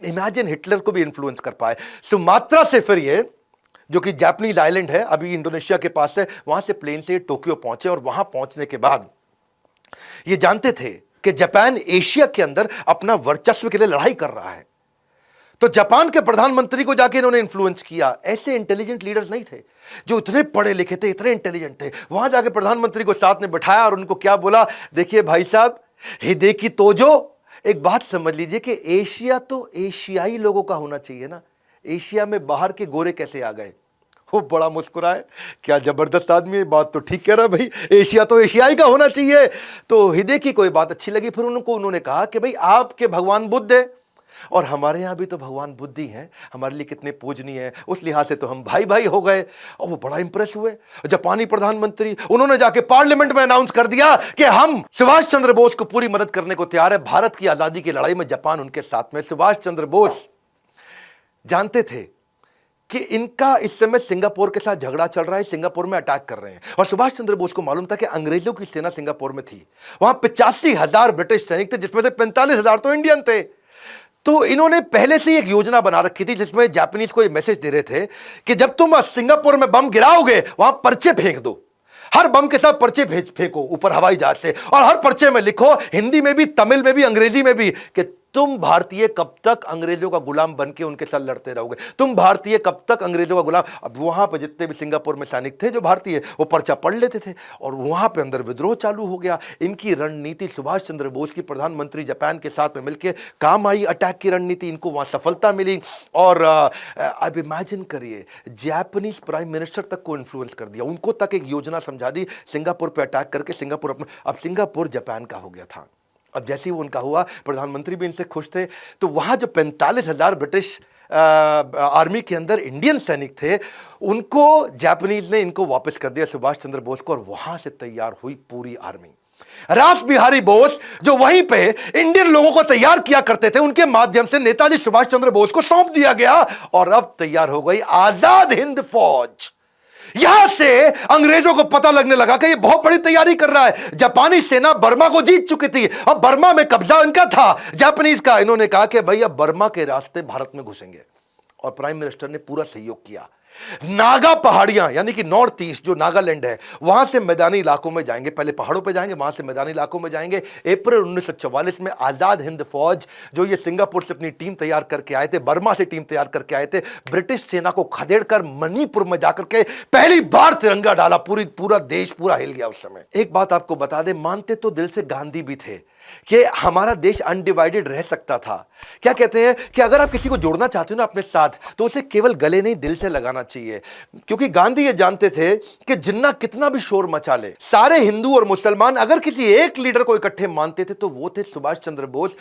Imagine Hitler को भी influence कर पाए। सुमात्रा से फिर ये जो कि जापानीज आइलैंड है, अभी इंडोनेशिया के पास है, वहां से प्लेन से टोक्यो पहुंचे और वहां पहुंचने के बाद ये जानते थे कि जापान एशिया के अंदर अपना वर्चस्व के लिए लड़ाई कर रहा है। तो जापान के प्रधानमंत्री को जाके इन्होंने इन्फ्लुएंस किया। ऐसे इंटेलिजेंट लीडर्स नहीं थे जो इतने पढ़े लिखे थे, इतने इंटेलिजेंट थे। वहां जाके प्रधानमंत्री को साथ में बिठाया और उनको क्या बोला, देखिए भाई साहब, हिदेकी तोजो, एक बात समझ लीजिए कि एशिया तो एशियाई लोगों का होना चाहिए ना, एशिया में बाहर के गोरे कैसे आ गए। वो बड़ा मुस्कुराए, क्या जबरदस्त आदमी है, बात तो ठीक कह रहा भाई, एशिया तो एशियाई का होना चाहिए। तो हिदेकी को ये बात अच्छी लगी। फिर उन्होंने कहा कि भाई आपके भगवान बुद्ध है और हमारे यहां भी तो भगवान बुद्ध ही हैं, हमारे लिए कितने पूजनीय है, उस लिहाज से तो हम भाई भाई हो गए। और वो बड़ा इंप्रेस हुए। जापानी प्रधानमंत्री, उन्होंने जाके पार्लियामेंट में अनाउंस कर दिया कि हम सुभाष चंद्र बोस को पूरी मदद करने को तैयार है। भारत की आजादी की लड़ाई में जापान उनके साथ में। सुभाष चंद्र बोस जानते थे कि इनका इस समय सिंगापुर के साथ झगड़ा चल रहा है, सिंगापुर में अटैक कर रहे हैं। और सुभाष चंद्र बोस को मालूम था कि अंग्रेजों की सेना सिंगापुर में थी, वहां 85,000 ब्रिटिश सैनिक थे, जिसमें से 45,000 तो इंडियन थे। तो इन्होंने पहले से एक योजना बना रखी थी जिसमें जापानीज को ये मैसेज दे रहे थे कि जब तुम सिंगापुर में बम गिराओगे, वहां पर्चे फेंक दो, हर बम के साथ पर्चे फेंको ऊपर हवाई जहाज से, और हर पर्चे में लिखो, हिंदी में भी, तमिल में भी, अंग्रेजी में भी, कि तुम भारतीय कब तक अंग्रेजों का गुलाम बन के उनके साथ लड़ते रहोगे, तुम भारतीय कब तक अंग्रेजों का गुलाम। अब वहां पर जितने भी सिंगापुर में सैनिक थे जो भारतीय, वो पर्चा पढ़ लेते थे और वहां पे अंदर विद्रोह चालू हो गया। इनकी रणनीति सुभाष चंद्र बोस की, प्रधानमंत्री जापान के साथ में मिलकर काम आई। अटैक की रणनीति, इनको वहां सफलता मिली। और अब इमेजिन करिए, जापानीज प्राइम मिनिस्टर तक को इन्फ्लुएंस कर दिया, उनको तक एक योजना समझा दी सिंगापुर पर अटैक करके। सिंगापुर अपना, अब सिंगापुर जापान का हो गया था। अब जैसे ही वो उनका हुआ, प्रधानमंत्री भी इनसे खुश थे। तो वहां जो 45,000 ब्रिटिश आर्मी के अंदर इंडियन सैनिक थे, उनको जापानीज ने इनको वापस कर दिया, सुभाष चंद्र बोस को, और वहां से तैयार हुई पूरी आर्मी। रास बिहारी बोस जो वहीं पे इंडियन लोगों को तैयार किया करते थे, उनके माध्यम से नेताजी सुभाष चंद्र बोस को सौंप दिया गया और अब तैयार हो गई आजाद हिंद फौज। यहां से अंग्रेजों को पता लगने लगा कि ये बहुत बड़ी तैयारी कर रहा है। जापानी सेना बर्मा को जीत चुकी थी, अब बर्मा में कब्जा इनका था, जापानीज का। इन्होंने कहा कि भाई अब बर्मा के रास्ते भारत में घुसेंगे, और प्राइम मिनिस्टर ने पूरा सहयोग किया। नागा पहाड़ियां, यानी कि नॉर्थ ईस्ट जो नागालैंड है, वहां से मैदानी इलाकों में जाएंगे, पहले पहाड़ों पे जाएंगे, वहां से मैदानी इलाकों में जाएंगे। अप्रैल 1944 में आजाद हिंद फौज, जो ये सिंगापुर से अपनी टीम तैयार करके आए थे, बर्मा से टीम तैयार करके आए थे, ब्रिटिश सेना को खदेड़कर मणिपुर में जाकर के पहली बार तिरंगा डाला। पूरा देश पूरा हिल गया उस समय। एक बात आपको बता दें, मानते तो दिल से गांधी भी थे कि हमारा देश अनडिवाइडेड रह सकता था। क्या कहते हैं कि अगर आप किसी को जोड़ना चाहते हो ना अपने साथ, तो उसे केवल गले नहीं, दिल से लगाना चाहिए। क्योंकि गांधी ये जानते थे कि जिन्ना कितना भी शोर मचा ले, सारे हिंदू और मुसलमान अगर किसी एक लीडर को इकट्ठे मानते थे तो वो थे सुभाष चंद्र बोस।